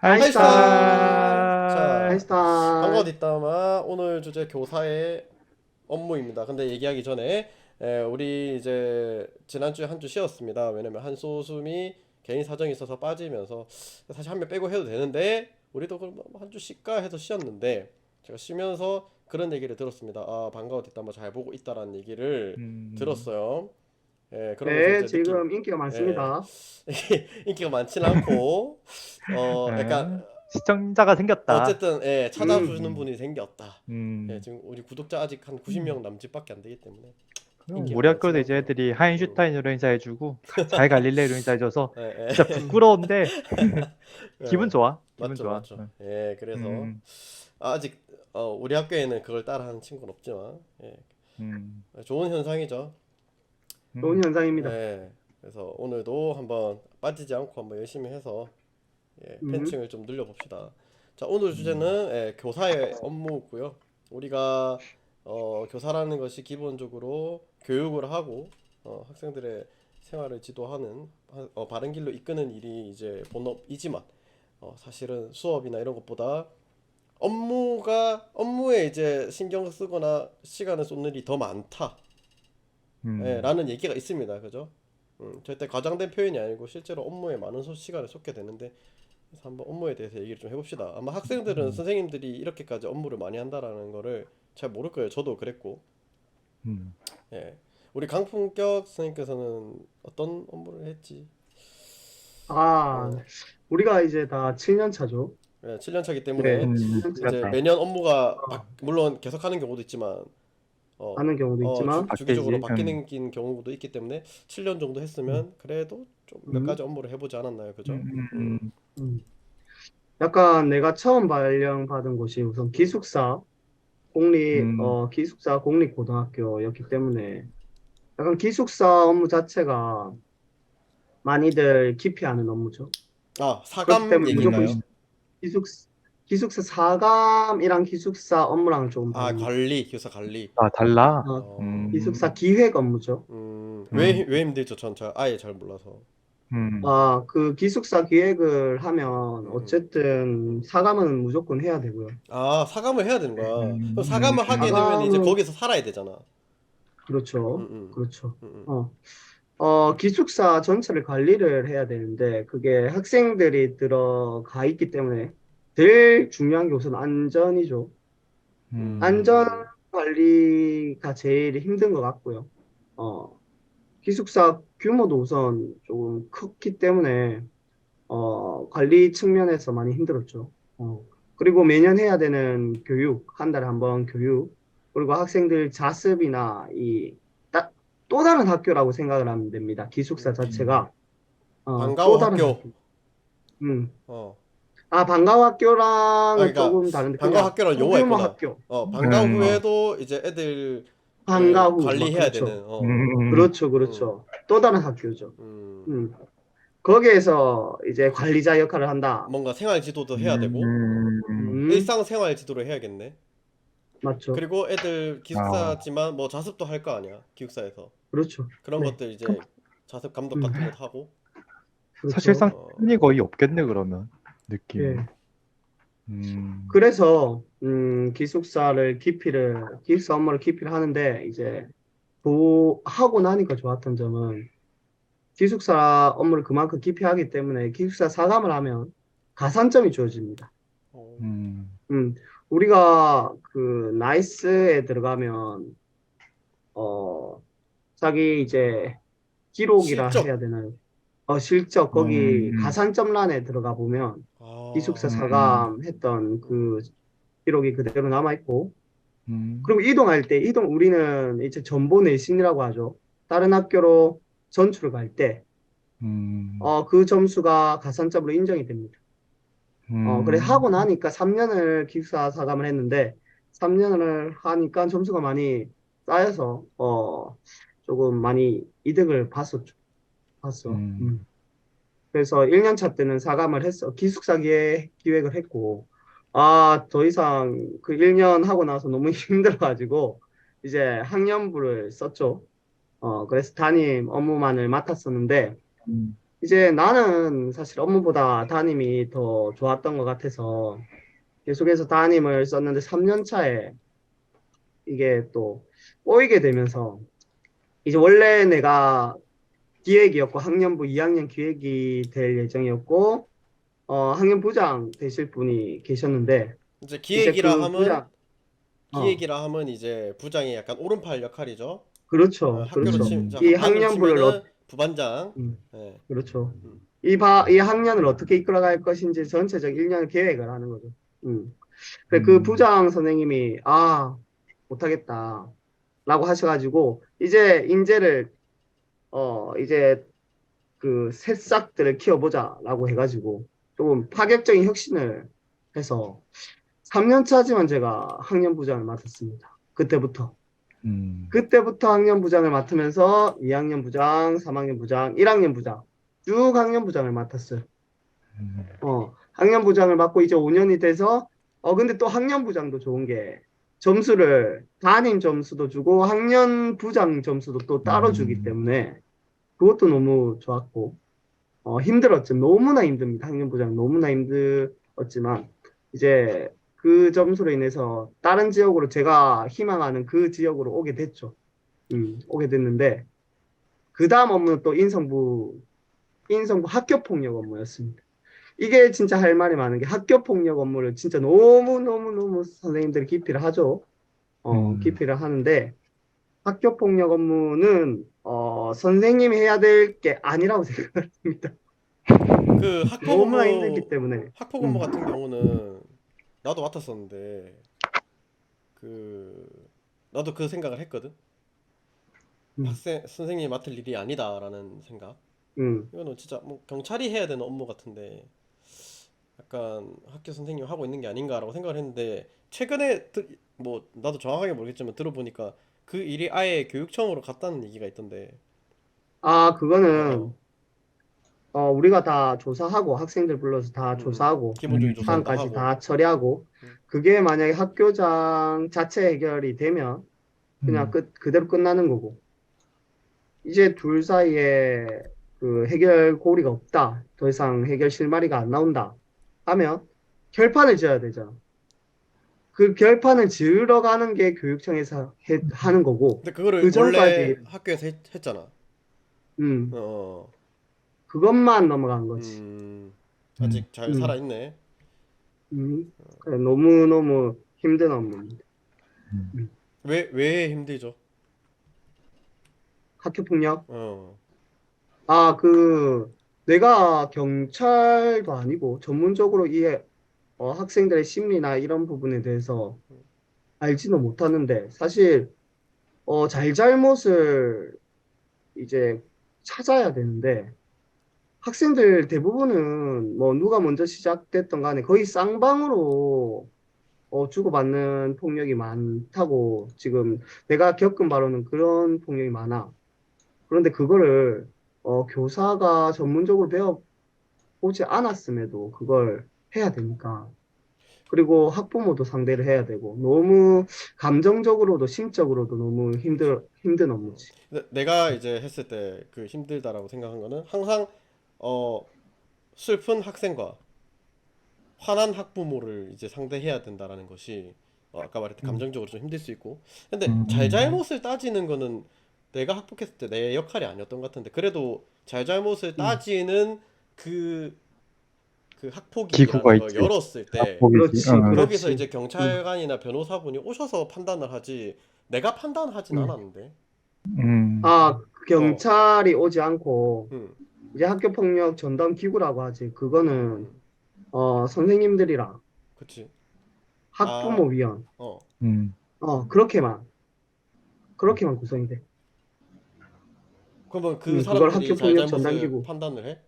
하이스타! 자, 하이스타! 반가워 뒷담화. 오늘 주제 교사의 업무입니다. 근데 얘기하기 전에 우리 이제 지난주에 한 주 쉬었습니다. 왜냐면 한소숨이 개인 사정이 있어서 빠지면서 사실 한 명 빼고 해도 되는데 우리도 그럼 한 주 쉴까 해서 쉬었는데 제가 쉬면서 그런 얘기를 들었습니다. 아, 반가워 뒷담화 잘 보고 있다라는 얘기를 음, 들었어요. 그러면서 네, 이제 느낀 지금 인기가 예, 많습니다. 인기가 많지는 않고 약간 시청자가 생겼다. 어쨌든 찾아주는 음, 음, 분이 생겼다. 음. 지금 우리 구독자 아직 한 90명 남짓밖에 안 되기 때문에 그럼 인기가 우리 학교도 많지는 이제 않고요. 애들이 음. 하인슈타인으로 인사해주고 잘 갈릴레로 인사해줘서 예, 진짜 부끄러운데 기분 예. 좋아. 기분 맞죠, 좋아. 맞죠. 예, 그래서 음, 아직 우리 학교에는 그걸 따라하는 친구는 없지만 음, 좋은 현상이죠. 좋은 음, 현상입니다. 그래서 오늘도 한번 빠지지 않고 한번 열심히 해서 음, 팬층을 좀 늘려봅시다. 자, 오늘 음, 주제는 교사의 업무고요. 우리가 교사라는 것이 기본적으로 교육을 하고 학생들의 생활을 지도하는 바른 길로 이끄는 일이 이제 본업이지만 사실은 수업이나 이런 것보다 업무에 이제 신경 쓰거나 시간을 쏟는 일이 더 많다. 음, 라는 얘기가 있습니다. 그죠? 절대 과장된 표현이 아니고 실제로 업무에 많은 시간을 쏟게 되는데 그래서 한번 업무에 대해서 얘기를 좀 해봅시다. 아마 학생들은 음, 선생님들이 이렇게까지 업무를 많이 한다라는 거를 잘 모를 거예요. 저도 그랬고. 음. 예. 우리 강품격 선생님께서는 어떤 업무를 했지? 아, 어, 우리가 이제 다 7년 차죠. 7년 차기 네, 때문에 7년 이제 차인데, 그렇네. 매년 업무가 어, 물론 계속하는 경우도 있지만 하는 경우도 있지만, 주기적으로 바뀌지. 바뀌는 경우도 있기 때문에 7년 정도 음, 했으면 그래도 좀 몇 음, 가지 업무를 해보지 않았나요? 그죠? 음, 음. 음. 약간 내가 처음 발령받은 곳이 우선 음, 기숙사 공립고등학교였기 때문에, 약간 기숙사 업무 자체가 많이들 기피하는 업무죠. 아, 그렇기 사감 때문에 무조건 얘기인가요? 음. 기숙, 기숙사 사감이랑 기숙사 업무랑 조금 아, 다릅니다. 교사 관리. 아, 달라. 어, 어, 기숙사 기획 업무죠. 왜 음, 힘들죠? 전 아예 잘 몰라서. 음, 아, 그 기숙사 기획을 하면 음. 어쨌든 사감은 무조건 해야 되고요. 아, 사감을 해야 되는 거야. 그럼 사감을 하게 되면 이제 사감은 거기서 살아야 되잖아. 음, 그렇죠. 음, 그렇죠. 음, 어, 기숙사 전체를 관리를 해야 되는데 그게 학생들이 들어가 있기 때문에 제일 중요한 게 우선 안전이죠. 안전 음, 관리가 제일 힘든 것 같고요. 어, 기숙사 규모도 우선 조금 컸기 때문에 관리 측면에서 많이 힘들었죠. 그리고 매년 해야 되는 교육, 한 달에 한 번 교육, 그리고 학생들 자습이나 또 다른 학교라고 생각을 하면 됩니다. 기숙사 음, 자체가 방과후 또 다른 학교. 학교. 음. 어. 아, 방과후 아, 학교랑은 그러니까 조금 다른데 방과후 그냥 학교라는 용어가 소규모 있구나. 학교. 방과후 어, 후에도 이제 애들을 방과후, 막 관리해야 그렇죠. 되는. 그렇죠, 음, 그렇죠. 또 다른 학교죠. 음. 음. 거기에서 이제 관리자 역할을 한다. 뭔가 생활 지도도 해야 되고 음, 일상생활 지도를 해야겠네. 맞죠. 그리고 애들 아, 기숙사지만 뭐 자습도 할 거 아니야. 기숙사에서. 그렇죠. 그런 네. 것들 이제 자습 감독 음, 같은 것도 하고. 그렇죠. 사실상 어, 시간이 거의 없겠네, 그러면. 느낌이. 예. 음, 그래서 기숙사 업무를 기피를 하는데 이제 하고 나니까 좋았던 점은 기숙사 업무를 그만큼 기피하기 때문에 기숙사 사감을 하면 가산점이 주어집니다. 어, 음, 음, 우리가 그 나이스에 들어가면 어 자기 이제 기록이라 해야 실적. 되나요? 실적 거기 음, 가산점란에 들어가 보면 기숙사 아, 음, 사감했던 음, 그 기록이 그대로 남아 있고 음, 그리고 이동할 때 우리는 이제 전보 내신이라고 하죠. 다른 학교로 전출을 갈 때 음, 그 점수가 가산점으로 인정이 됩니다. 그래 음, 하고 나니까 3년을 기숙사 사감을 했는데 3년을 하니까 점수가 많이 쌓여서 조금 많이 이득을 봤어. 음, 그래서 1년 차 때는 사감을 했어. 기획을 했고, 더 이상 그 1년 하고 나서 너무 힘들어가지고, 이제 학년부를 썼죠. 그래서 담임 업무만을 맡았었는데, 음. 이제 나는 사실 업무보다 담임이 더 좋았던 것 같아서 계속해서 담임을 썼는데 3년 차에 이게 또 꼬이게 되면서 이제 원래 내가 기획이었고 학년부 2학년 기획이 될 예정이었고 학년부장 되실 분이 계셨는데 이제 이제 기획이라 그 함은 부장 어 이제 부장의 약간 오른팔 역할이죠. 그렇죠 학교로 그렇죠 치, 음, 자, 이 반으로 학년부를 치면은 부반장. 예. 그렇죠 음. 이 학년을 어떻게 이끌어갈 것인지 전체적 1년 계획을 하는 거죠. 그래 그 음, 부장 선생님이 못하겠다 라고 하셔가지고 이제 인재를 이제 그 새싹들을 키워보자라고 해가지고 조금 파격적인 혁신을 해서 3년 차지만 제가 학년부장을 맡았습니다. 음, 그때부터 학년부장을 맡으면서 2학년 부장, 3학년 부장, 1학년 부장 쭉 학년부장을 맡았어요. 음, 학년부장을 맡고 이제 5년이 돼서 근데 또 학년부장도 좋은 게 점수를 담임 점수도 주고 학년부장 점수도 또 따로 주기 음, 때문에 그것도 너무 좋았고 힘들었죠. 너무나 힘듭니다. 학년부장 너무나 힘들었지만 이제 그 점수로 인해서 다른 지역으로 제가 희망하는 그 지역으로 오게 됐죠. 오게 됐는데 그 다음 업무는 또 인성부 학교폭력 업무였습니다. 이게 진짜 할 말이 많은 게 학교폭력 업무를 진짜 너무너무너무 선생님들이 기피를 하죠. 음, 기피를 하는데 학교폭력 업무는 선생님이 해야 될 게 아니라고 생각합니다. 그 학폭 너무나 힘들기 업무 때문에. 학폭 업무 음, 같은 경우는 나도 맡았었는데 그 나도 그 생각을 했거든. 음, 학생 선생님이 맡을 일이 아니다라는 생각. 음. 이거는 진짜 뭐 경찰이 해야 되는 업무 같은데 약간 학교 선생님 하고 있는 게 아닌가라고 생각을 했는데 최근에 뭐 나도 정확하게 모르겠지만 들어보니까 그 일이 아예 교육청으로 갔다는 얘기가 있던데. 어, 어. 그거는 우리가 다 조사하고 학생들 불러서 다 조사하고 기본적인 음, 조사는 다 사안까지 하고. 다 처리하고 음, 그게 만약에 학교장 자체 해결이 되면 그냥 음, 그대로 끝나는 거고 이제 둘 사이에 그 해결 고리가 없다. 더 이상 해결 실마리가 안 나온다. 하면 결판을 지어야 되잖아. 그 결판을 지으러 가는 게 교육청에서 하는 거고, 근데 그거를 그 전까지, 원래 학교에서 했잖아. 어, 음, 어. 그것만 넘어간 거지. 음, 아직 잘 음, 살아있네. 그래, 너무너무 힘든 업무입니다. 음, 음. 왜 힘들죠? 학교폭력? 어, 그, 내가 경찰도 아니고 전문적으로 이 학생들의 심리나 이런 부분에 대해서 알지도 못하는데, 사실, 잘잘못을 이제 찾아야 되는데, 학생들 대부분은 뭐 누가 먼저 시작됐던 간에 거의 쌍방으로 주고받는 폭력이 많다고 지금 내가 겪은 바로는 그런 폭력이 많아. 그런데 그거를 교사가 전문적으로 배워보지 않았음에도 그걸 해야 되니까. 그리고 학부모도 상대를 해야 되고 너무 감정적으로도 심적으로도 너무 힘든 업무지. 근데 내가 이제 했을 때 그 힘들다라고 생각한 거는 항상 어, 슬픈 학생과 화난 학부모를 이제 상대해야 된다라는 것이 아까 말했던 음, 감정적으로 좀 힘들 수 있고. 근데 음, 잘잘못을 따지는 거는 내가 학폭했을 때 내 역할이 아니었던 것 같은데 그래도 잘잘못을 음. 따지는 그, 그 기구가 학폭위라는 걸 있지. 열었을 때 자폭이지. 그렇지, 거기서 그렇지. 이제 경찰관이나 변호사분이 오셔서 판단을 하지 내가 판단하진 음. 않았는데. 음, 어, 경찰이 오지 않고 음, 이제 학교폭력 전담 기구라고 하지. 그거는 음, 선생님들이랑 그치. 아, 학부모위원 어. 음, 그렇게만 구성이 돼. 그러면 그 그걸 사람들이 학교폭력 잘잘못을 전담기구 판단을 해?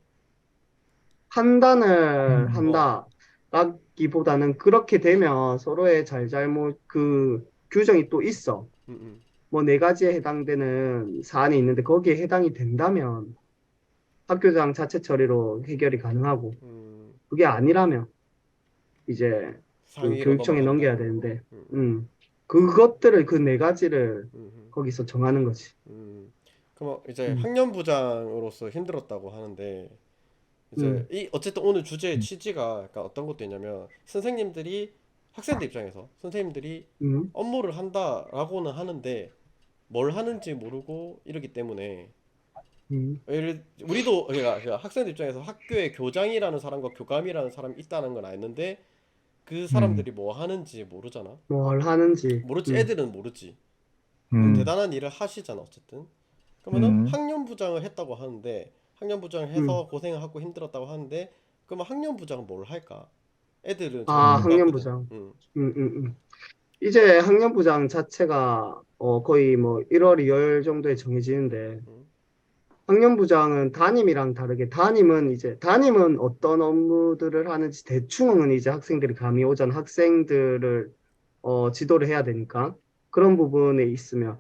판단을 음, 어, 한다라기보다는 그렇게 되면 서로의 잘잘못 그 규정이 또 있어. 음, 음, 뭐 네 가지에 해당되는 사안이 있는데 거기에 해당이 된다면 학교장 자체 처리로 해결이 가능하고 음, 그게 아니라면 이제 그 상위로 교육청에 넘어간다. 넘겨야 되는데, 음, 그것들을 그 네 가지를 음, 음, 거기서 정하는 거지. 그럼 이제 음, 학년부장으로서 힘들었다고 하는데 이제 음, 이 어쨌든 오늘 주제의 취지가 약간 어떤 것도 있냐면 선생님들이 학생들 입장에서 선생님들이 음, 업무를 한다라고는 하는데 뭘 하는지 모르고 이러기 때문에 우리도 그러니까 학생들 입장에서 학교에 교장이라는 사람과 교감이라는 사람이 있다는 건 아는데 그 음, 사람들이 뭐 하는지 모르잖아. 뭘 하는지, 모르지 애들은 모르지. 뭐 음, 대단한 일을 하시잖아 어쨌든. 그러면은 음, 학년부장을 했다고 하는데 학년부장을 음. 해서 고생하고 힘들었다고 하는데 그러면 학년부장은 뭘 할까? 애들은 잘 아, 모를 것 같거든. 학년부장. 이제 학년부장 자체가 거의 뭐 1월, 2월 정도에 정해지는데, 음, 학년부장은 담임이랑 다르게, 담임은 어떤 업무들을 하는지 대충은 이제 학생들이 감이 오잖아. 학생들을 지도를 해야 되니까. 그런 부분에 있으면,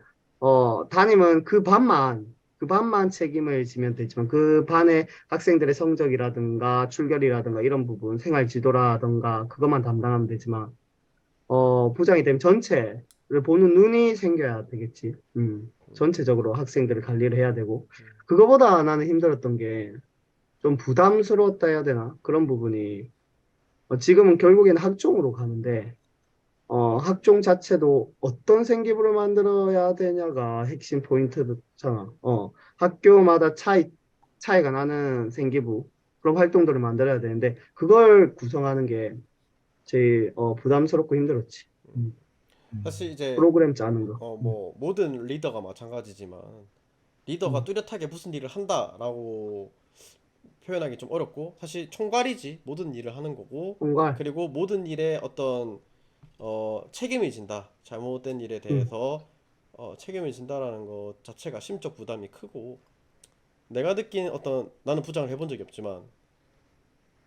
담임은 그 반만 책임을 지면 되지만, 그 반의 학생들의 성적이라든가 출결이라든가 이런 부분, 생활 지도라든가 그것만 담당하면 되지만, 부장이 되면 전체를 보는 눈이 생겨야 되겠지. 전체적으로 학생들을 관리를 해야 되고. 그거보다 나는 힘들었던 게 좀 부담스러웠다 해야 되나? 그런 부분이. 지금은 결국에는 학종으로 가는데, 학종 자체도 어떤 생기부를 만들어야 되냐가 핵심 포인트잖아. 학교마다 차이가 나는 생기부, 그런 활동들을 만들어야 되는데, 그걸 구성하는 게 제일 부담스럽고 힘들었지. 음. 사실 이제 프로그램 짜는 거. 뭐 모든 리더가 마찬가지지만 리더가 음. 뚜렷하게 무슨 일을 한다라고 표현하기 좀 어렵고 사실 총괄이지 모든 일을 하는 거고 총괄. 그리고 모든 일에 어떤 책임이 진다 잘못된 일에 음. 대해서 책임을 진다라는 것 자체가 심적 부담이 크고 내가 느낀 어떤 나는 부장을 해본 적이 없지만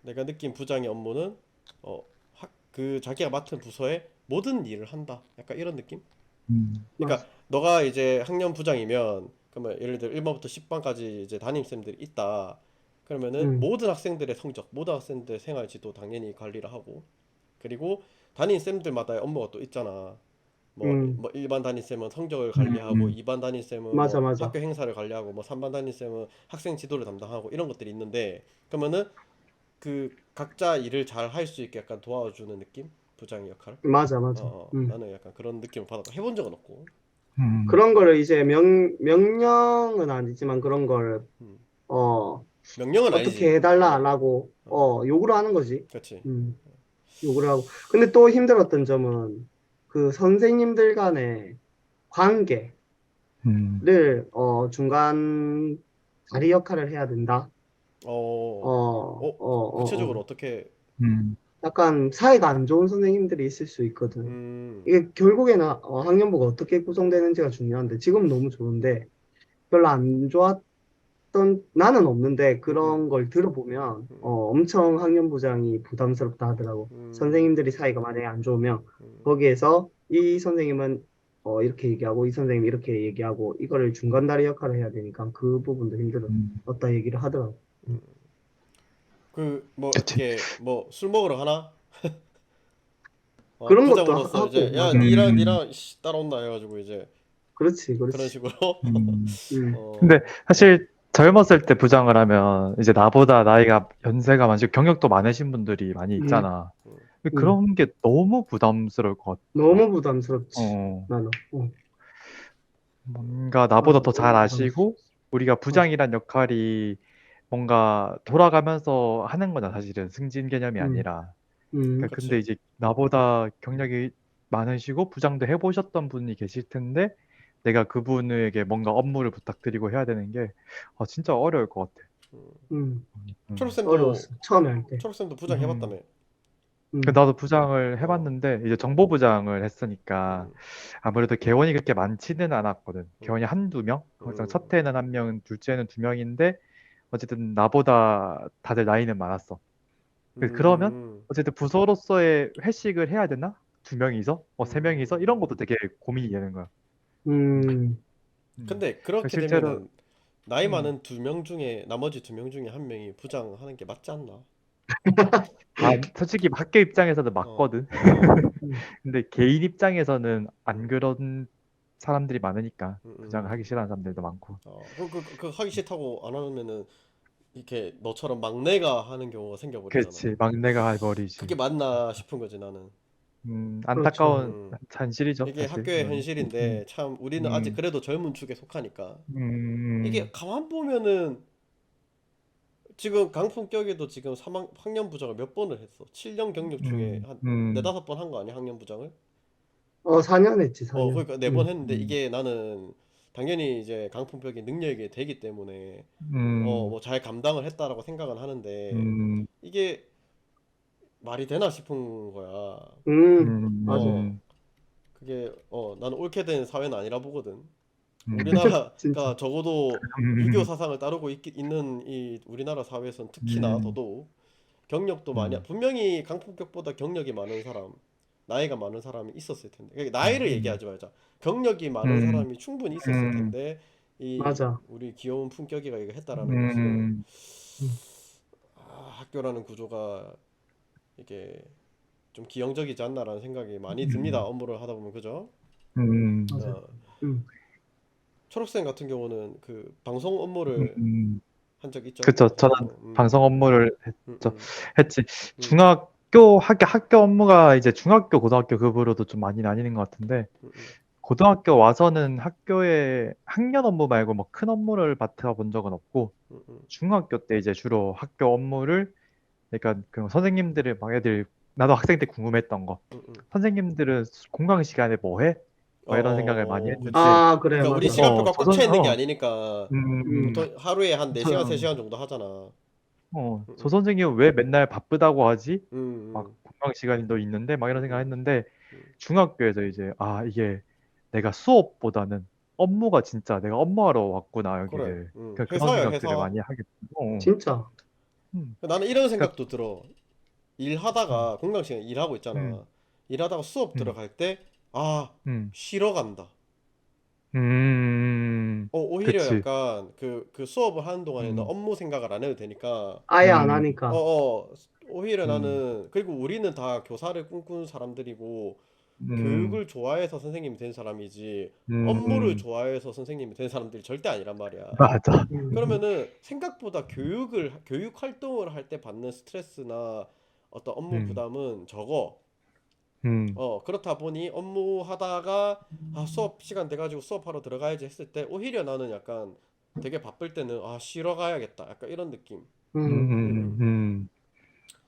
내가 느낀 부장의 업무는 어, 그 자기가 맡은 부서의 모든 일을 한다 약간 이런 느낌? 그러니까 맞아. 너가 이제 학년 부장이면 그러면 예를 들어 1반부터 10반까지 이제 담임쌤들이 있다. 그러면은 음. 모든 학생들의 성적, 모든 학생들의 생활 지도 당연히 관리를 하고 그리고 담임쌤들마다의 업무가 또 있잖아. 음. 뭐 1반 담임쌤은 성적을 음, 관리하고 2반 담임쌤은 맞아, 뭐 맞아. 학교 행사를 관리하고 뭐 3반 담임쌤은 학생 지도를 담당하고 이런 것들이 있는데 그러면은 그 각자 일을 잘 할 수 있게 약간 도와주는 느낌? 부장의 역할? 맞아, 맞아. 나는 약간 그런 느낌을 받았고 해본 적은 없고. 음, 그런 거를 이제 명령은 아니지만 그런 걸, 음. 어, 명령은 어떻게 아니지. 해달라라고, 요구를 하는 거지. 그렇지. 음, 요구를 하고. 근데 또 힘들었던 점은 그 선생님들 간의 관계를, 음, 중간 다리 역할을 해야 된다. 어, 구체적으로 어떻게, 음, 약간 사이가 안 좋은 선생님들이 있을 수 있거든. 음, 이게 결국에는 학년부가 어떻게 구성되는지가 중요한데 지금 너무 좋은데 별로 안 좋았던 나는 없는데 음, 음, 그런 걸 들어보면 음, 엄청 학년부장이 부담스럽다 하더라고. 음, 선생님들이 사이가 만약에 안 좋으면 음, 거기에서 이 선생님은 이렇게 얘기하고 이 선생님 이렇게 얘기하고 이거를 중간다리 역할을 해야 되니까 그 부분도 음. 힘들었다 얘기를 하더라고. 뭐, 그치. 이렇게, 뭐, 술 먹으러 가나? 그런 것도 부장으로서 하고 이제, 야, 맞아. 음, 니랑, 따라온다 해가지고, 이제, 그렇지, 그런 그렇지. 식으로, 음, 근데 어, 사실 젊었을 때 부장을 하면 이제 나보다 나이가 연세가 많으시고 경력도 많으신 분들이 많이 음, 있잖아. 근데 음. 그런 게 너무 부담스러울 것 같아. 너무 부담스럽지. 어, 나는. 뭔가 나보다 맞아. 더 잘 너무 부담스럽지. 아시고 우리가 맞아. 부장이란 역할이 뭔가 돌아가면서 하는 거잖아, 사실은 승진 개념이 음, 아니라. 그러니까 음, 근데 그치. 이제 나보다 경력이 많으시고 부장도 해보셨던 분이 계실 텐데 내가 그분에게 뭔가 업무를 부탁드리고 해야 되는 게 진짜 어려울 것 같아. 음. 음. 초록쌤도, 어려웠어. 처음에 할 때. 초록쌤도 부장 음. 해봤다며. 그 음, 나도 부장을 어, 해봤는데 이제 정보부장을 했으니까 음, 아무래도 개원이 그렇게 많지는 않았거든. 개원이 음, 한두 명? 항상 음, 첫 해는 한 명, 둘째는 두 명인데 어쨌든 나보다 다들 나이는 많았어. 그러면 음, 어쨌든 부서로서의 회식을 해야 되나? 두 명이서? 세 명이서? 이런 음. 것도 되게 고민이 되는 거야. 음. 음, 음. 근데 그렇게 실제로 되면은 나이 음. 많은 2명 중에 나머지 2명 중에 한 명이 부장하는 게 맞지 않나? 솔직히 학교 입장에서는 어, 맞거든. 어, 음, 근데 개인 입장에서는 안 음, 그런 사람들이 많으니까 음, 부장을 음. 하기 싫어하는 사람들도 많고. 하기 싫다고 안 하면은 이렇게 너처럼 막내가 하는 경우가 생겨버리잖아. 그렇지. 막내가 해버리지. 그게 맞나 싶은 거지 나는. 그렇죠. 안타까운 음. 현실이죠, 이게 사실. 학교의 그거는. 현실인데 참 우리는 아직 음, 그래도 젊은 축에 속하니까 이게 음, 가만 보면은 지금 강풍격에도 지금 3학, 학년 부장을 몇 번을 했어. 7년 경력 중에 한 음, 네다섯 번 한 거 아니야, 학년 부장을? 4년 했지, 4년. 그러니까 네 번 음. 했는데 음, 이게 나는 당연히 이제 강풍격이 능력이 되기 때문에 음, 뭐 잘 감당을 했다라고 생각은 하는데 음, 이게 말이 되나 싶은 거야. 맞아. 어, 음, 그게 나는 옳게 된 사회는 아니라 보거든. 음, 진짜. 우리나라가 적어도 유교 음, 사상을 따르고 있는 이 우리나라 사회에서는 특히나 음, 더더욱 경력도 많이 음, 분명히 강폭격보다 경력이 많은 사람, 나이가 많은 사람이 있었을 텐데. 그러니까 나이를 음, 얘기하지 말자. 경력이 많은 음, 사람이 충분히 있었을 음, 텐데 이 맞아. 우리 귀여운 품격이가 이거 했다라는 것은 음, 음. 학교라는 구조가 이게 좀 기형적이지 않나라는 생각이 많이 듭니다. 음, 업무를 하다 보면 그죠? 맞아. 어, 음. 초록생 같은 경우는 그 방송 업무를 음. 한 적 있죠? 그쵸. 저는 방송. 방송 업무를 음, 했죠. 음, 했지. 음, 학교 업무가 이제 중학교, 고등학교 급으로도 좀 많이 나뉘는 것 같은데, 음, 음, 고등학교 와서는 학교에 학년 업무 말고 뭐 큰 업무를 맡아본 적은 없고, 음, 음, 중학교 때 이제 주로 학교 업무를, 그러니까 그 선생님들을 막 애들, 나도 학생 때 궁금했던 거. 음, 음. 선생님들은 공강 시간에 뭐 해? 막 이런 생각을 많이 했는데, 그치. 그래, 그러니까 우리 맞아. 시간표가 꽉 차 조선, 있는 게 아니니까 음. 보통 하루에 한 4시간, 저, 3시간 정도 하잖아. 음, 저 음, 선생님은 왜 맨날 바쁘다고 하지? 막 음, 공강 시간도 있는데 막 이런 생각 음, 했는데 음, 중학교에서 이제 이게 내가 수업보다는 업무가 진짜 내가 업무하러 왔구나 여기를 그래. 그런 회사야, 생각들을 회사. 많이 하게 되고 진짜. 나는 이런 그러니까 생각도 들어. 음, 일하다가, 공강 시간 일하고 음, 있잖아. 일하다가 수업 음, 들어갈 때, 아, 음, 쉬러 간다. 오히려 그치. 약간 그 수업을 하는 동안에는 음, 업무 생각을 안 해도 되니까, 아예 안 음, 어, 하니까. 어, 오히려 음, 나는, 그리고 우리는 다 교사를 꿈꾸는 사람들이고, 음, 교육을 좋아해서 선생님이 된 사람이지 업무를 음, 좋아해서 선생님이 된 사람들이 절대 아니란 말이야. 맞아. 음. 그러면은 생각보다 교육 활동을 할 때 받는 스트레스나 어떤 업무 음, 부담은 적어. 음, 그렇다 보니 업무 하다가 수업 시간 돼가지고 수업하러 들어가야지 했을 때 오히려 나는 약간 되게 바쁠 때는 쉬러 가야겠다. 약간 이런 느낌. 음, 음. 음, 음, 음,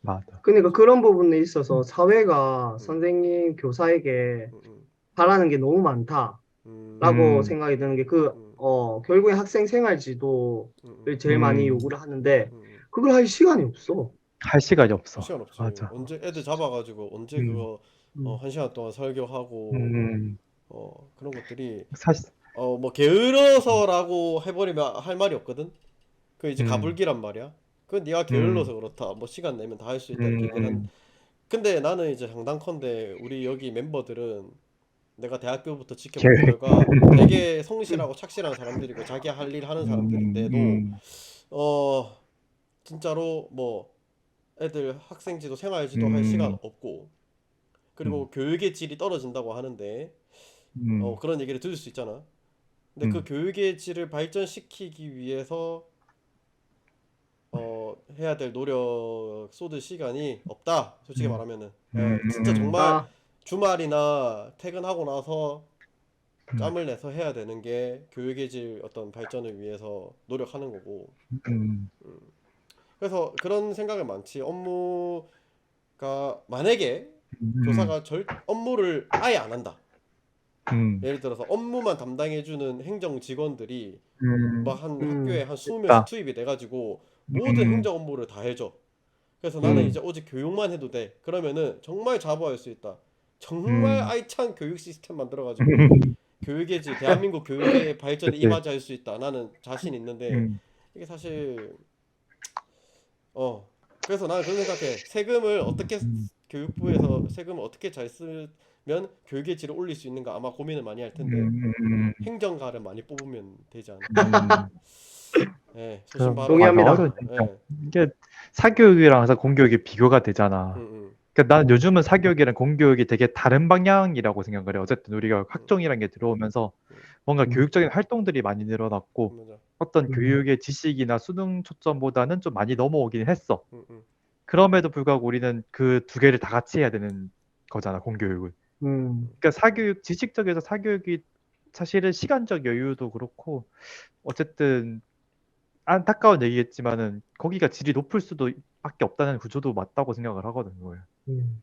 맞아. 그러니까 그런 부분에 있어서 사회가 음, 선생님, 교사에게 음, 음, 바라는 게 너무 많다라고 음, 생각이 드는 게 음, 결국에 학생 생활 지도를 제일 많이 음, 요구를 하는데 음. 그걸 할 시간이 없어. 할 시간이 할 없어. 시간 없지. 맞아. 언제 애들 잡아가지고 언제 음, 그거 음. 한 시간 동안 설교하고 음, 그런 것들이 사실, 뭐 게을러서라고 해버리면 할 말이 없거든. 그 이제 음, 가불기란 말이야. 그건 네가 음, 게을러서 그렇다. 뭐 시간 내면 다 할 수 있다 이렇게 얘기는 한. 음, 근데 나는 이제 장단컨대 우리 여기 멤버들은 내가 대학교부터 지켜본 계획. 결과 되게 성실하고 음. 착실한 사람들이고 자기 할 일 하는 음, 사람들인데도 음, 어 진짜로 뭐 애들 학생지도 생활지도 할 시간 음, 없고 음, 그리고 교육의 질이 떨어진다고 하는데 음, 그런 얘기를 들을 수 있잖아. 근데 그 음, 교육의 질을 발전시키기 위해서 해야 될 노력 쏟을 시간이 없다. 솔직히 음, 말하면은 진짜 음, 정말 아, 주말이나 퇴근하고 나서 음, 짬을 내서 해야 되는 게 교육의 질 어떤 발전을 위해서 노력하는 거고. 음, 그래서 그런 생각을 많지. 업무가 만약에 음, 교사가 업무를 아예 안 한다. 음, 예를 들어서 업무만 담당해주는 행정 직원들이 막 한 학교에 음, 한 20명씩 있다. 투입이 돼가지고 모든 음, 행정 업무를 다 해줘. 그래서 나는 음, 이제 오직 교육만 해도 돼. 그러면은 정말 자부할 수 있다. 정말 음, 알찬 교육 시스템 만들어가지고 교육의 질, 대한민국 교육의 발전에 그치. 이바지할 수 있다. 나는 자신 있는데 음, 이게 사실 어 그래서 나는 그런 생각해. 세금을 어떻게 음, 교육부에서 세금을 어떻게 잘 쓰면 교육의 질을 올릴 수 있는가 아마 고민을 많이 할 텐데 행정가를 많이 뽑으면 되지 않을까. 음. 예, 맞아, 소신발언이고. 어려워, 동의합니다. 진짜. 예, 이게 사교육이랑 항상 공교육이 비교가 음, 되잖아. 음, 그러니까 나는 요즘은 사교육이랑 공교육이 되게 다른 방향이라고 생각을 해. 어쨌든 우리가 음, 학종이라는 게 들어오면서 음, 뭔가 교육적인 활동들이 많이 늘어났고, 맞아. 어떤 음, 교육의 지식이나 수능 초점보다는 좀 많이 넘어오긴 했어. 음, 음, 그럼에도 불구하고 우리는 그 두 개를 다 같이 해야 되는 거잖아, 공교육을. 음, 그러니까 사교육, 지식적에서 사교육이 사실은 시간적 여유도 그렇고, 어쨌든 안타까운 얘기겠지만은 거기가 질이 높을 수도 밖에 없다는 구조도 맞다고 생각을 하거든, 그걸. 음,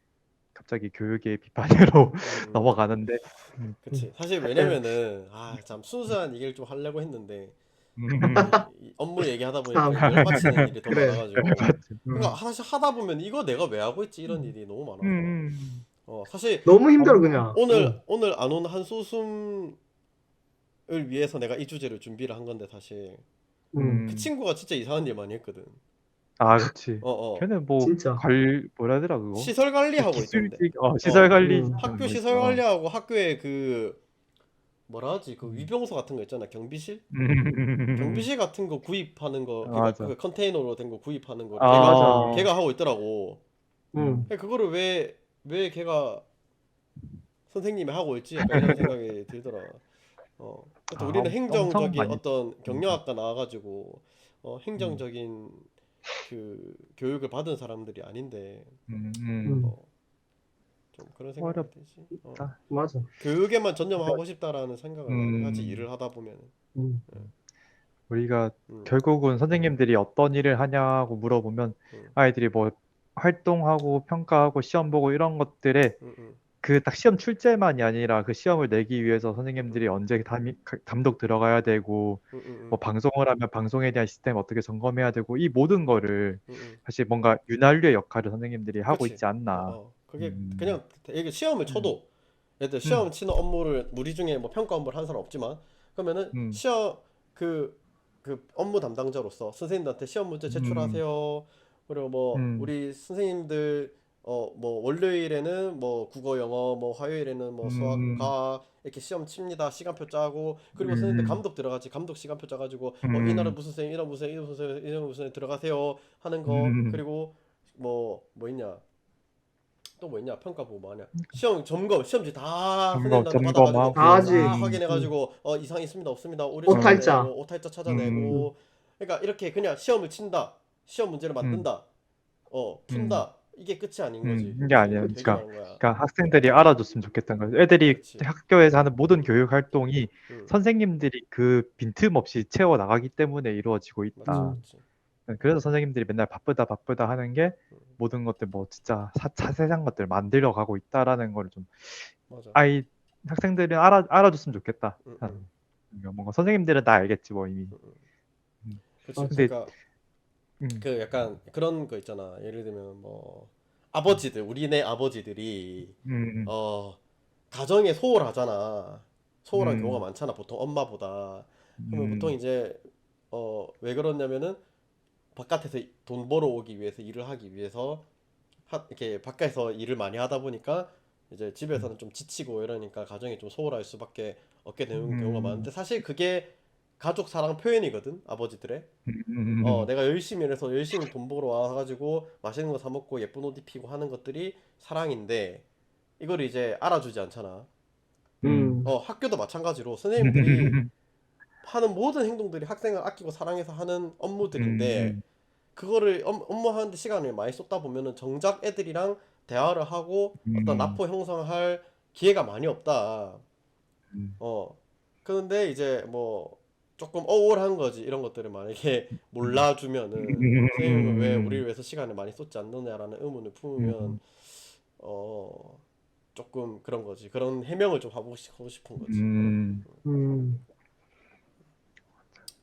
갑자기 교육의 비판으로 음. 넘어가는데, 음, 그치. 사실 하여튼, 왜냐면은 참 순수한 얘기를 좀 하려고 했는데 음, 이 업무 얘기하다 보니까 참, 열받치는 일이 더 그래. 많아가지고 맞지. 그러니까 음, 사실 하다 보면 이거 내가 왜 하고 있지 이런 음, 일이 너무 많아서 음, 사실 너무 힘들어, 업무, 그냥. 오늘 안 온 한소숨을 위해서 내가 이 주제를 준비를 한 건데 사실 그 음, 친구가 진짜 이상한 일 많이 했거든. 아, 그치. 어어 걔는 뭐, 진짜. 뭐라 하더라, 그거? 시설 그 관리하고 있던데. 기술직, 시설 어 관리 음, 하는 학교 거 시설 있어. 관리하고 학교에 그 뭐라 하지 그 음, 위병소 같은 거 있잖아 경비실 음, 경비실 같은 거 구입하는 거 그러니까 맞아. 그 컨테이너로 된 거 구입하는 거를 맞아. 걔가 하고 있더라고. 음, 그거를 왜 걔가 선생님이 하고 있지? 약간 이런 생각이 들더라. 하여튼 우리는 엄청 행정적인 많이. 어떤 음, 경영학과 나와가지고 음, 행정적인 그 교육을 받은 사람들이 아닌데 음. 음, 어, 좀 그런 생각이 들지. 어렵다. 맞아. 교육에만 전념하고 싶다라는 생각을 많이 하지 음, 일을 하다 보면은. 음, 우리가 음, 결국은 선생님들이 어떤 일을 하냐고 물어보면 음, 아이들이 뭐 활동하고 평가하고 시험 보고 이런 것들에 음, 음, 그 딱 시험 출제만이 아니라 그 시험을 내기 위해서 음, 음, 선생님들이 언제 감독 들어가야 되고 음, 뭐 음, 방송을 하면 방송에 대한 시스템 어떻게 점검해야 되고 이 모든 거를 음. 사실 뭔가 윤활유의 역할을 선생님들이 하고 그치. 있지 않나. 그게 음, 그냥 이게 시험을 음, 쳐도 얘들 음, 시험 치는 업무를 우리 중에 뭐 평가 업무를 한 사람 없지만 그러면은 음, 시험 그 업무 담당자로서 선생님들한테 시험 문제 음, 제출하세요. 그리고 뭐 음, 우리 선생님들 뭐 월요일에는 뭐 국어 영어 뭐 화요일에는 뭐 수학 음, 과학 이렇게 시험 칩니다. 시간표 짜고 그리고 선생님들 음, 감독 들어가지 감독 시간표 짜가지고 이날은 음, 무슨 선생님 이런 무슨 선생님 이런 무슨 선생님 이런 무슨 선생님 들어가세요 하는 거 음, 그리고 뭐 있냐 또 뭐 있냐 평가 보고 뭐 하냐 시험 점검 시험지 다 선생님들한테 받아가지고 다 점검하고, 하지. 싹 확인해가지고 이상 있습니다 없습니다 오류 오탈자. 찾아내고 오탈자 음, 음, 찾아내고 그러니까 이렇게 그냥 시험을 친다 시험 문제를 음, 만든다 음. 푼다 이게 끝이 아닌 거지 이게 아니야. 일이 되게 그러니까, 많은 거야 학생들이 알아줬으면 좋겠다는 거야. 애들이 그렇지 학교에서 하는 모든 교육 활동이 응 선생님들이 그 빈틈없이 채워 나가기 때문에 이루어지고 맞지 있다. 음, 맞지 그래서 선생님들이 맨날 바쁘다 바쁘다 하는 게 모든 것들 뭐 진짜 세상 것들 만들어 가고 있다라는 걸 좀 맞아 아이 학생들이 알아줬으면 좋겠다. 응응 뭔가 선생님들은 다 알겠지 뭐 이미. 음. 그렇지 맞아. 근데 그러니까 음, 그 약간 그런 거 있잖아 예를 들면 뭐 아버지들 우리네 아버지들이 음, 어 가정에 소홀하잖아. 소홀한 경우가 음, 많잖아. 보통 엄마보다. 그러면 보통 음, 이제 왜 그러냐면은 바깥에서 돈 벌어오기 위해서 일을 하기 위해서 이렇게 밖에서 일을 많이 하다 보니까 이제 음, 집에서는 좀 지치고 이러니까 가정이 좀 소홀할 수밖에 없게 되는 경우가 음, 많은데 사실 그게 가족 사랑 표현이거든. 아버지들의. 음, 내가 열심히 일해서 열심히 돈 벌어 와가지고 맛있는 거 사 먹고 예쁜 옷 입히고 하는 것들이 사랑인데 이걸 이제 알아주지 않잖아. 음, 음, 학교도 마찬가지로 선생님들이 하는 모든 행동들이 학생을 아끼고 사랑해서 하는 업무들인데 음, 그거를 업무하는데 시간을 많이 쏟다 보면은 정작 애들이랑 대화를 하고 어떤 음, 라포 형성할 기회가 많이 없다. 음, 그런데 이제 뭐 조금 억울한 거지 이런 것들을 만약에 몰라주면은 선생님은 왜 우리를 위해서 시간을 많이 쏟지 않느냐라는 의문을 품으면 어 조금 그런 거지 그런 해명을 좀 하고 싶은 거지 음.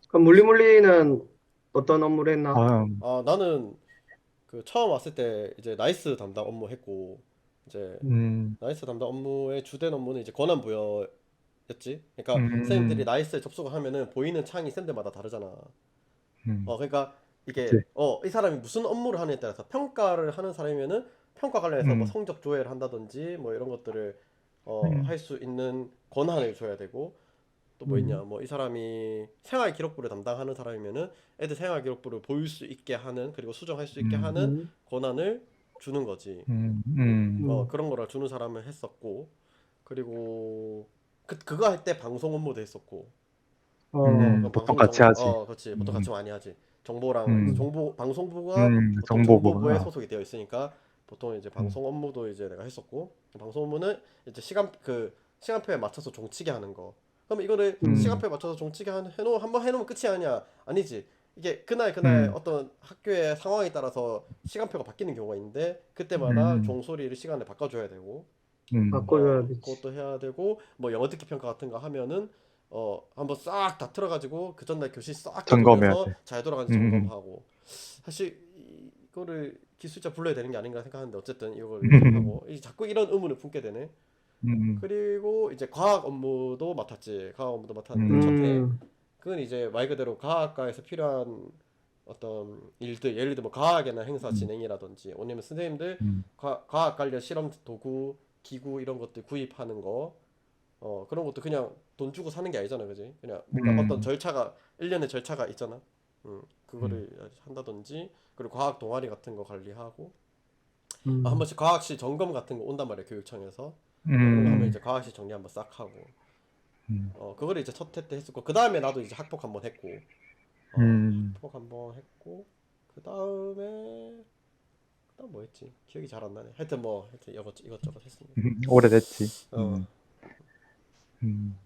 그럼 그치 물리물리는 어떤 업무를 했나? 아, 나는 그 처음 왔을 때 이제 나이스 담당 업무 했고 이제 음, 나이스 담당 업무의 주된 업무는 이제 권한 부여였지. 그러니까 선생님들이 음, 나이스에 접속을 하면은 보이는 창이 샌들마다 다르잖아. 그러니까 이게 그치. 이 사람이 무슨 업무를 하느냐에 따라서 평가를 하는 사람이면은 평가 관련해서 뭐 음, 성적 조회를 한다든지 뭐 이런 것들을 음, 할 수 있는 권한을 줘야 되고 또 뭐 있냐 음, 뭐 이 사람이 생활 기록부를 담당하는 사람이면은 애들 생활 기록부를 보일 수 있게 하는 그리고 수정할 수 있게 음, 하는 음, 권한을 주는 거지. 음, 그런 거를 주는 사람을 했었고 그리고 그거 할 때 방송 업무도 했었고 그럼 보통 방송 같이 정보, 하지. 그렇지. 보통 같이 음, 많이 하지. 정보랑 이제 음, 정보 방송부가 보통 정보부에 정보부가. 소속이 되어 있으니까 보통 이제 음, 방송 업무도 이제 내가 했었고 방송 업무는 이제 시간표에 맞춰서 종치게 하는 거. 그럼 이거를 음, 음, 시간표에 맞춰서 종치게 해놓 한번 해놓으면 끝이 아니야? 아니지. 이게 그날 음, 어떤 학교의 상황에 따라서 시간표가 바뀌는 경우가 있는데 그때마다 음, 종소리를 시간을 바꿔줘야 되고 음, 바꿔줘야 되지. 그것도 해야 되고 뭐 영어 듣기 평가 같은 거 하면은 한번 싹 다 틀어가지고 그 전날 교실 싹 다 점검해야 돌려서 돼. 잘 돌아가는지 음, 점검하고 사실 이거를 기술자 불러야 되는 게 아닌가 생각하는데 어쨌든 이걸 이제 음, 하고 자꾸 이런 의문을 품게 되네. 음, 그리고 이제 과학 업무도 맡았지. 과학 업무도 맡았는데 음, 첫 해. 음, 그건 이제 말 그대로 과학과에서 필요한 어떤 일들, 예를 들어 뭐 과학이나 행사 음, 진행이라든지, 아니면 선생님들 음, 과학 관련 실험 도구, 기구 이런 것들 구입하는 거, 그런 것도 그냥 돈 주고 사는 게 아니잖아, 그지? 그냥 뭔가 어떤 음, 절차가, 일련의 절차가 있잖아. 음, 그거를 한다든지, 그리고 과학 동아리 같은 거 관리하고, 한 음, 번씩 과학실 점검 같은 거 온단 말이야, 교육청에서. 그런 거 하면 음, 이제 과학실 정리 한번 싹 하고, 음, 그거를 이제 첫 해 때 했었고, 그 다음에 나도 이제 학폭 한번 했고, 음, 학폭 한번 했고, 그 다음에, 그다음 뭐 했지? 기억이 잘 안 나네. 하여튼 뭐, 하여튼 이것저것 했습니다. 오래됐지. 어, 음,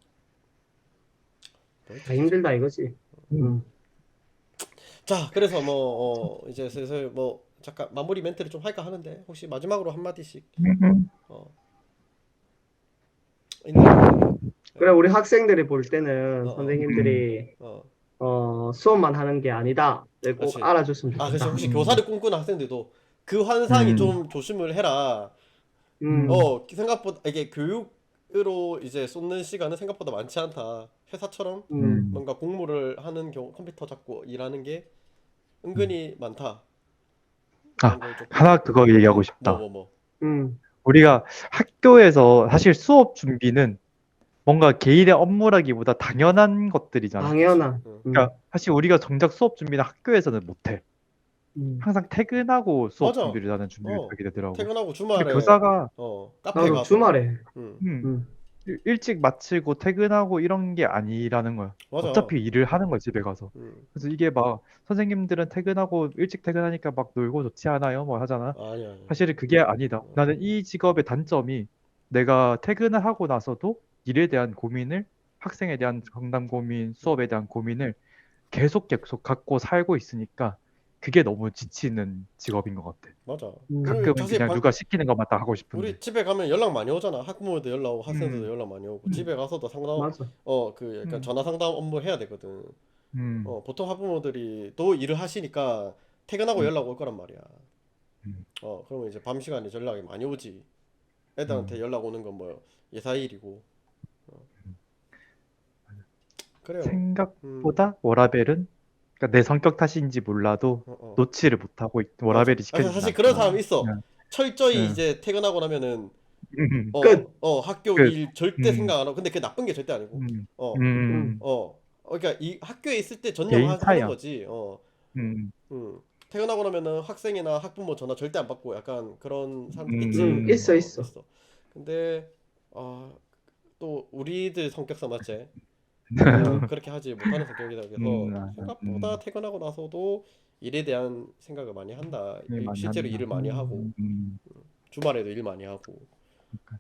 뭐 했지 다 솔직히. 힘들다 이거지. 음, 자, 그래서 뭐, 이제 슬슬 뭐, 잠깐 마무리 멘트를 좀 할까 하는데, 혹시 마지막으로 한마디씩, 음, 어, 있나요? 그래, 예. 우리 학생들이 볼 어, 때는 어, 음, 선생님들이 어, 수업만 하는 게 아니다. 네, 꼭 그렇지. 알아줬으면 아, 그렇지. 좋겠다. 혹시 교사를 꿈꾸는 학생들도 그 환상이 음, 좀 조심을 해라. 음, 생각보다, 이게 교육으로 이제 쏟는 시간은 생각보다 많지 않다. 회사처럼 음, 음, 뭔가 공무를 하는 경우, 컴퓨터 잡고 일하는 게 음. 은근히 많다. 아, 라는 걸 조금, 하나 그거 얘기하고 뭐, 싶다. 뭐, 뭐. 음, 우리가 학교에서 사실 수업 준비는 뭔가 개인의 업무라기보다 당연한 것들이잖아. 그치. 당연한. 응. 그러니까 사실 우리가 정작 수업 준비는 학교에서는 못해. 음. 항상 퇴근하고 수업 맞아. 준비를 나는 준비를 어. 하게 되더라고. 퇴근하고 근데 주말에, 교사가 카페 나도 가서, 주말에. 응. 음, 음, 일찍 마치고 퇴근하고 이런 게 아니라는 거야. 맞아. 어차피 일을 하는 거야, 집에 가서. 응. 그래서 이게 막 선생님들은 퇴근하고 일찍 퇴근하니까 막 놀고 좋지 않아요? 뭐 하잖아. 아니야, 아니야. 사실은 그게 아니다. 어. 나는 이 직업의 단점이 내가 퇴근을 하고 나서도 일에 대한 고민을, 학생에 대한 상담 고민, 수업에 대한 고민을 계속 갖고 살고 있으니까 그게 너무 지치는 직업인 것 같아. 맞아. 음, 그리고 가끔은 사실 그냥 누가 시키는 것만 딱 하고 싶은데. 우리 집에 가면 연락 많이 오잖아. 학부모도 연락 오고, 학생들도 음, 연락 많이 오고, 음, 집에 가서도 상담, 맞아. 그 약간 음, 전화 상담 업무 해야 되거든. 음, 보통 학부모들이 또 일을 하시니까 퇴근하고 음, 연락 올 거란 말이야. 음, 그러면 이제 밤 시간에 연락이 많이 오지. 애들한테 음. 연락 오는 건 뭐 예사일이고. 어, 그래요. 음, 생각보다 워라벨은 그러니까 내 성격 탓인지 몰라도 어, 어. 놓지를 못하고 맞아. 워라벨이 아, 시켜지진 사실 그런 않더라고. 사람 있어. 응, 철저히 응, 이제 퇴근하고 나면은 끝. 학교 끝. 일 절대 음, 생각 안 하고. 근데 그게 나쁜 게 절대 아니고. 음, 어, 음, 음, 그러니까 이 학교에 있을 때 전념 개인 하는 차야. 거지. 음, 퇴근하고 나면은 학생이나 학부모 전화 절대 안 받고 약간 그런 사람들 있지. 음, 있어, 있어. 있어. 근데 또 우리들 성격상 맞지? 그렇게 하지 못하는 성격이다. 그래서 맞아. 생각보다 퇴근하고 나서도 일에 대한 생각을 많이 한다. 일 많이 실제로 한다. 일을 많이 하고 주말에도 일 많이 하고.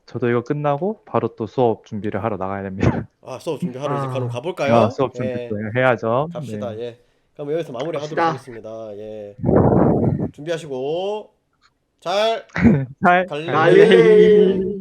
저도 이거 끝나고 바로 또 수업 준비를 하러 나가야 됩니다. 수업 준비하러 이제 그럼 아, 가볼까요? 수업 준비 또 예, 해야죠. 네. 갑시다. 예. 그럼 여기서 마무리하도록 갑시다. 하겠습니다. 예. 준비하시고 잘 잘 갈래. 갈래. 갈래.